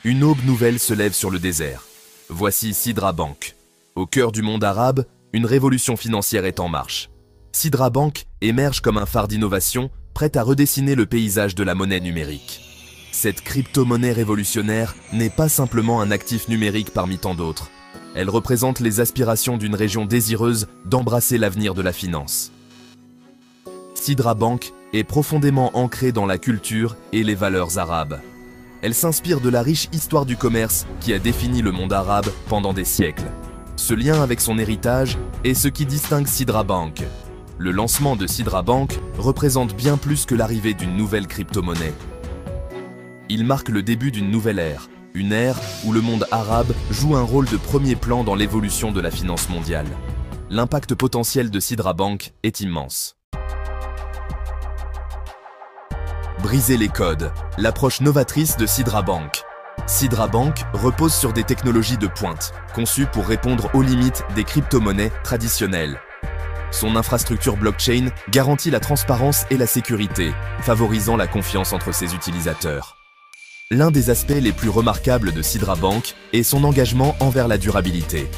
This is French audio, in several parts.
Une aube nouvelle se lève sur le désert. Voici Sidra Bank. Au cœur du monde arabe, une révolution financière est en marche. Sidra Bank émerge comme un phare d'innovation, prête à redessiner le paysage de la monnaie numérique. Cette crypto-monnaie révolutionnaire n'est pas simplement un actif numérique parmi tant d'autres. Elle représente les aspirations d'une région désireuse d'embrasser l'avenir de la finance. Sidra Bank est profondément ancrée dans la culture et les valeurs arabes. Elle s'inspire de la riche histoire du commerce qui a défini le monde arabe pendant des siècles. Ce lien avec son héritage est ce qui distingue Sidra Bank. Le lancement de Sidra Bank représente bien plus que l'arrivée d'une nouvelle crypto-monnaie. Il marque le début d'une nouvelle ère, une ère où le monde arabe joue un rôle de premier plan dans l'évolution de la finance mondiale. L'impact potentiel de Sidra Bank est immense. Briser les codes, l'approche novatrice de Sidra Bank. Sidra Bank repose sur des technologies de pointe, conçues pour répondre aux limites des crypto-monnaies traditionnelles. Son infrastructure blockchain garantit la transparence et la sécurité, favorisant la confiance entre ses utilisateurs. L'un des aspects les plus remarquables de Sidra Bank est son engagement envers la durabilité.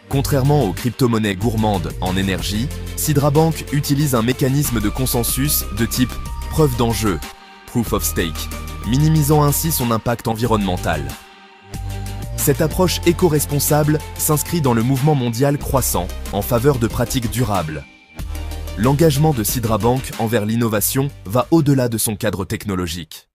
Contrairement aux crypto-monnaies gourmandes en énergie, Sidra Bank utilise un mécanisme de consensus de type preuve d'enjeu, proof of stake, minimisant ainsi son impact environnemental. Cette approche éco-responsable s'inscrit dans le mouvement mondial croissant en faveur de pratiques durables. L'engagement de Sidra Bank envers l'innovation va au-delà de son cadre technologique.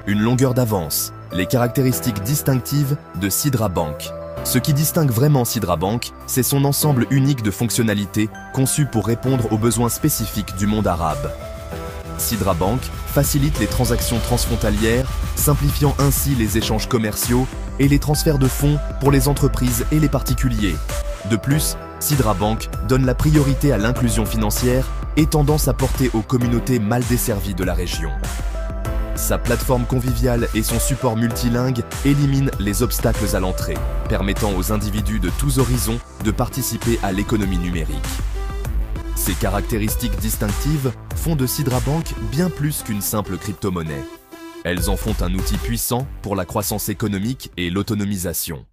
Une longueur d'avance, les caractéristiques distinctives de Sidra Bank. Ce qui distingue vraiment Sidra Bank, c'est son ensemble unique de fonctionnalités conçues pour répondre aux besoins spécifiques du monde arabe. Sidra Bank facilite les transactions transfrontalières, simplifiant ainsi les échanges commerciaux et les transferts de fonds pour les entreprises et les particuliers. De plus, Sidra Bank donne la priorité à l'inclusion financière, étendant sa portée aux communautés mal desservies de la région. Sa plateforme conviviale et son support multilingue éliminent les obstacles à l'entrée, permettant aux individus de tous horizons de participer à l'économie numérique. Ces caractéristiques distinctives font de Sidra Bank bien plus qu'une simple crypto-monnaie. Elles en font un outil puissant pour la croissance économique et l'autonomisation.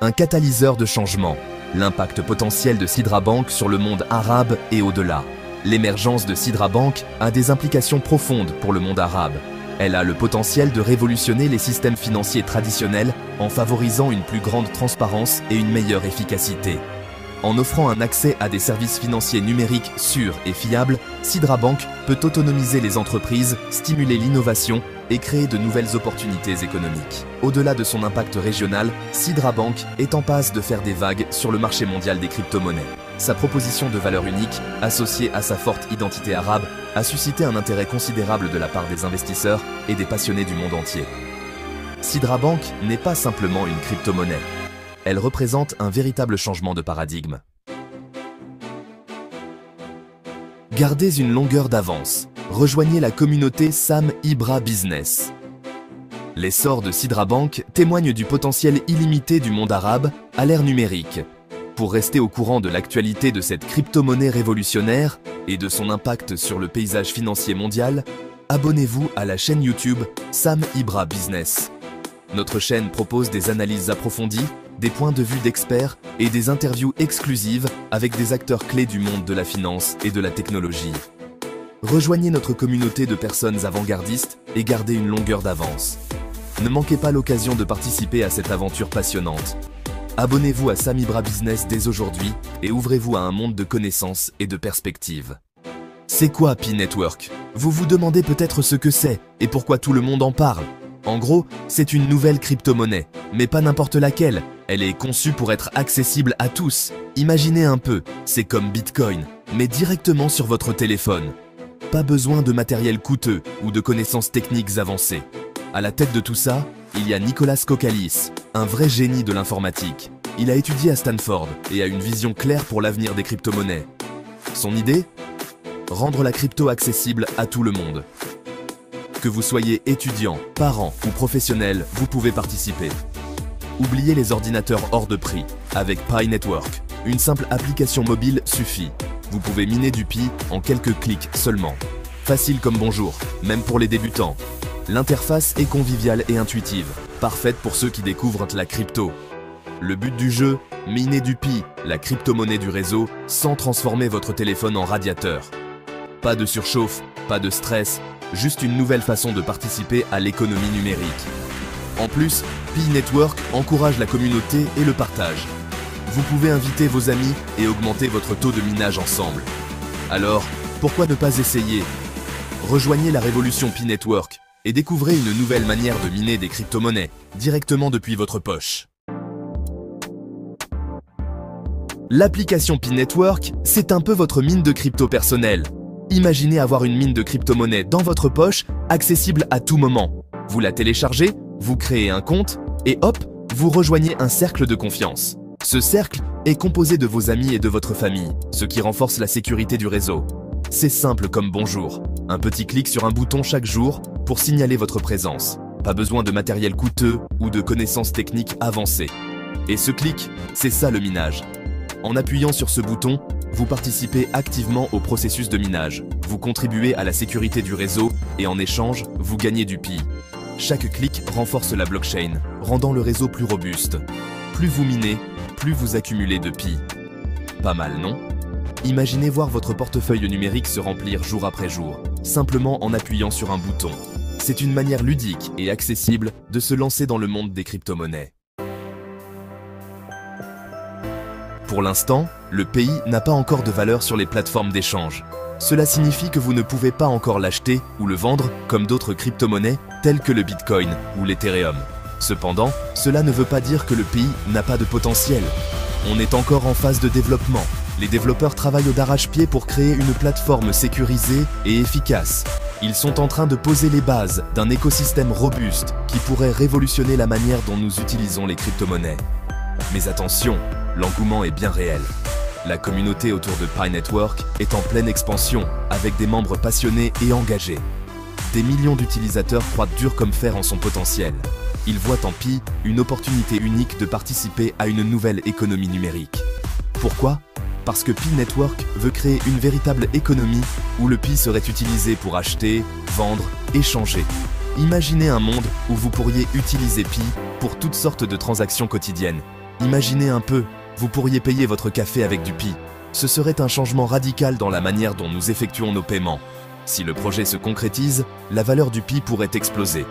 Un catalyseur de changement, l'impact potentiel de Sidra Bank sur le monde arabe et au-delà. L'émergence de Sidra Bank a des implications profondes pour le monde arabe. Elle a le potentiel de révolutionner les systèmes financiers traditionnels en favorisant une plus grande transparence et une meilleure efficacité. En offrant un accès à des services financiers numériques sûrs et fiables, Sidra Bank peut autonomiser les entreprises, stimuler l'innovation et créer de nouvelles opportunités économiques. Au-delà de son impact régional, Sidra Bank est en passe de faire des vagues sur le marché mondial des crypto-monnaies. Sa proposition de valeur unique, associée à sa forte identité arabe, a suscité un intérêt considérable de la part des investisseurs et des passionnés du monde entier. Sidra Bank n'est pas simplement une crypto-monnaie. Elle représente un véritable changement de paradigme. Gardez une longueur d'avance. Rejoignez la communauté Sam Ibra Business. L'essor de Sidra Bank témoigne du potentiel illimité du monde arabe à l'ère numérique. Pour rester au courant de l'actualité de cette crypto-monnaie révolutionnaire et de son impact sur le paysage financier mondial, abonnez-vous à la chaîne YouTube Sam Ibra Business. Notre chaîne propose des analyses approfondies, des points de vue d'experts et des interviews exclusives avec des acteurs clés du monde de la finance et de la technologie. Rejoignez notre communauté de personnes avant-gardistes et gardez une longueur d'avance. Ne manquez pas l'occasion de participer à cette aventure passionnante. Abonnez-vous à Sam Ibra Business dès aujourd'hui et ouvrez-vous à un monde de connaissances et de perspectives. C'est quoi Pi Network? Vous vous demandez peut-être ce que c'est et pourquoi tout le monde en parle. En gros, c'est une nouvelle crypto-monnaie, mais pas n'importe laquelle. Elle est conçue pour être accessible à tous. Imaginez un peu, c'est comme Bitcoin, mais directement sur votre téléphone. Pas besoin de matériel coûteux ou de connaissances techniques avancées. À la tête de tout ça, il y a Nicolas Kokkalis, un vrai génie de l'informatique. Il a étudié à Stanford et a une vision claire pour l'avenir des crypto-monnaies. Son idée? Rendre la crypto accessible à tout le monde. Que vous soyez étudiant, parent ou professionnel, vous pouvez participer. Oubliez les ordinateurs hors de prix. Avec Pi Network, une simple application mobile suffit. Vous pouvez miner du Pi en quelques clics seulement. Facile comme bonjour, même pour les débutants. L'interface est conviviale et intuitive, parfaite pour ceux qui découvrent la crypto. Le but du jeu, miner du Pi, la crypto-monnaie du réseau, sans transformer votre téléphone en radiateur. Pas de surchauffe, pas de stress, juste une nouvelle façon de participer à l'économie numérique. En plus, Pi Network encourage la communauté et le partage. Vous pouvez inviter vos amis et augmenter votre taux de minage ensemble. Alors, pourquoi ne pas essayer? Rejoignez la révolution Pi Network et découvrez une nouvelle manière de miner des crypto-monnaies directement depuis votre poche. L'application Pi Network, c'est un peu votre mine de crypto personnelle. Imaginez avoir une mine de crypto-monnaie dans votre poche, accessible à tout moment. Vous la téléchargez, vous créez un compte et hop, vous rejoignez un cercle de confiance. Ce cercle est composé de vos amis et de votre famille, ce qui renforce la sécurité du réseau. C'est simple comme bonjour. Un petit clic sur un bouton chaque jour pour signaler votre présence. Pas besoin de matériel coûteux ou de connaissances techniques avancées. Et ce clic, c'est ça le minage. En appuyant sur ce bouton, vous participez activement au processus de minage. Vous contribuez à la sécurité du réseau et en échange, vous gagnez du Pi. Chaque clic renforce la blockchain, rendant le réseau plus robuste. Plus vous minez, plus vous accumulez de Pi. Pas mal, non? Imaginez voir votre portefeuille numérique se remplir jour après jour, simplement en appuyant sur un bouton. C'est une manière ludique et accessible de se lancer dans le monde des crypto-monnaies. Pour l'instant, le Pi n'a pas encore de valeur sur les plateformes d'échange. Cela signifie que vous ne pouvez pas encore l'acheter ou le vendre comme d'autres crypto-monnaies telles que le Bitcoin ou l'Ethereum. Cependant, cela ne veut pas dire que le Pi n'a pas de potentiel. On est encore en phase de développement. Les développeurs travaillent d'arrache-pied pour créer une plateforme sécurisée et efficace. Ils sont en train de poser les bases d'un écosystème robuste qui pourrait révolutionner la manière dont nous utilisons les crypto-monnaies. Mais attention, l'engouement est bien réel. La communauté autour de Pi Network est en pleine expansion, avec des membres passionnés et engagés. Des millions d'utilisateurs croient dur comme fer en son potentiel. Ils voient en Pi une opportunité unique de participer à une nouvelle économie numérique. Pourquoi ? Parce que Pi Network veut créer une véritable économie où le Pi serait utilisé pour acheter, vendre, échanger. Imaginez un monde où vous pourriez utiliser Pi pour toutes sortes de transactions quotidiennes. Imaginez un peu, vous pourriez payer votre café avec du Pi. Ce serait un changement radical dans la manière dont nous effectuons nos paiements. Si le projet se concrétise, la valeur du Pi pourrait exploser.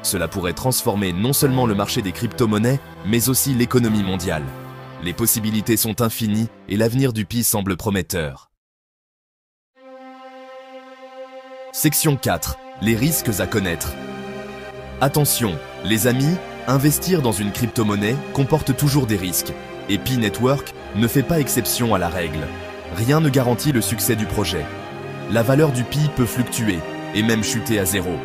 Cela pourrait transformer non seulement le marché des crypto-monnaies, mais aussi l'économie mondiale. Les possibilités sont infinies et l'avenir du Pi semble prometteur. Section 4. Les risques à connaître. Attention, les amis, investir dans une crypto-monnaie comporte toujours des risques. Et Pi Network ne fait pas exception à la règle. Rien ne garantit le succès du projet. La valeur du Pi peut fluctuer et même chuter à zéro.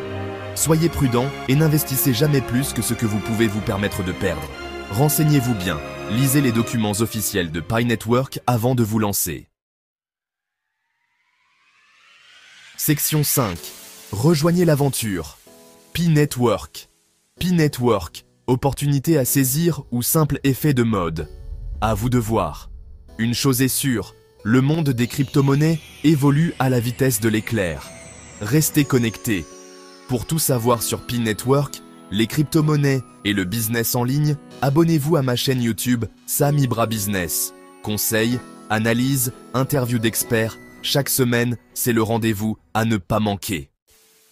Soyez prudent et n'investissez jamais plus que ce que vous pouvez vous permettre de perdre. Renseignez-vous bien, lisez les documents officiels de Pi Network avant de vous lancer. Section 5. Rejoignez l'aventure. Pi Network. Pi Network, opportunité à saisir ou simple effet de mode. À vous de voir. Une chose est sûre, le monde des crypto-monnaies évolue à la vitesse de l'éclair. Restez connectés. Pour tout savoir sur Pi Network, les crypto-monnaies et le business en ligne, abonnez-vous à ma chaîne YouTube Sam Ibra Business. Conseils, analyses, interviews d'experts, chaque semaine, c'est le rendez-vous à ne pas manquer.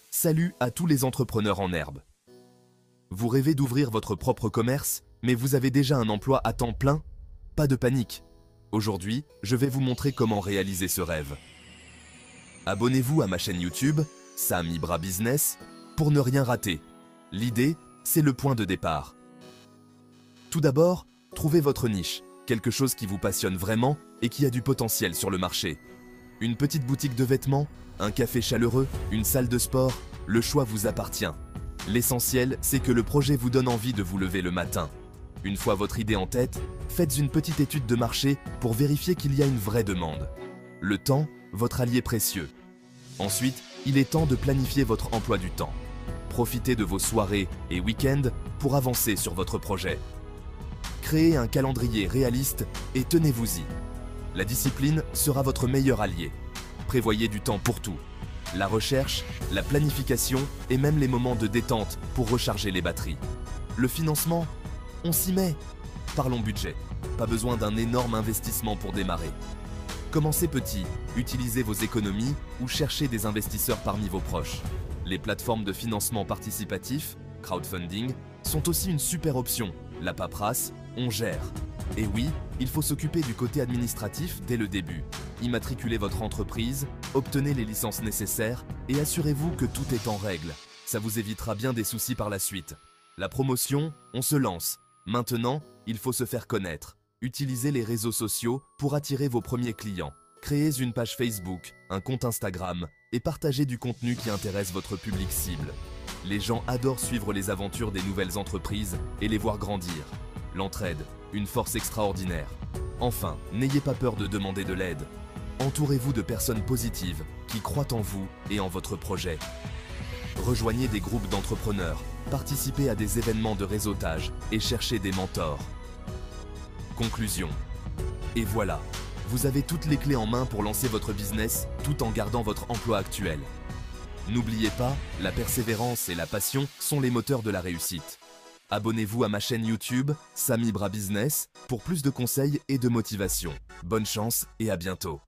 Salut à tous les entrepreneurs en herbe. Vous rêvez d'ouvrir votre propre commerce, mais vous avez déjà un emploi à temps plein? Pas de panique. Aujourd'hui, je vais vous montrer comment réaliser ce rêve. Abonnez-vous à ma chaîne YouTube Sam Ibra Business pour ne rien rater. L'idée, c'est le point de départ. Tout d'abord, trouvez votre niche, quelque chose qui vous passionne vraiment et qui a du potentiel sur le marché. Une petite boutique de vêtements, un café chaleureux, une salle de sport, le choix vous appartient. L'essentiel, c'est que le projet vous donne envie de vous lever le matin. Une fois votre idée en tête, faites une petite étude de marché pour vérifier qu'il y a une vraie demande. Le temps, votre allié précieux. Ensuite, il est temps de planifier votre emploi du temps. Profitez de vos soirées et week-ends pour avancer sur votre projet. Créez un calendrier réaliste et tenez-vous-y. La discipline sera votre meilleur allié. Prévoyez du temps pour tout. la recherche, la planification et même les moments de détente pour recharger les batteries. Le financement, on s'y met. Parlons budget. Pas besoin d'un énorme investissement pour démarrer. Commencez petit, utilisez vos économies ou cherchez des investisseurs parmi vos proches. Les plateformes de financement participatif, crowdfunding, sont aussi une super option. La paperasse, on gère. Et oui, il faut s'occuper du côté administratif dès le début. Immatriculez votre entreprise, obtenez les licences nécessaires et assurez-vous que tout est en règle. Ça vous évitera bien des soucis par la suite. La promotion, on se lance. Maintenant, il faut se faire connaître. Utilisez les réseaux sociaux pour attirer vos premiers clients. Créez une page Facebook, un compte Instagram et partagez du contenu qui intéresse votre public cible. Les gens adorent suivre les aventures des nouvelles entreprises et les voir grandir. L'entraide, une force extraordinaire. Enfin, n'ayez pas peur de demander de l'aide. Entourez-vous de personnes positives qui croient en vous et en votre projet. Rejoignez des groupes d'entrepreneurs, participez à des événements de réseautage et cherchez des mentors. Conclusion. Et voilà, vous avez toutes les clés en main pour lancer votre business tout en gardant votre emploi actuel. N'oubliez pas, la persévérance et la passion sont les moteurs de la réussite. Abonnez-vous à ma chaîne YouTube, Sam Ibra Business, pour plus de conseils et de motivation. Bonne chance et à bientôt.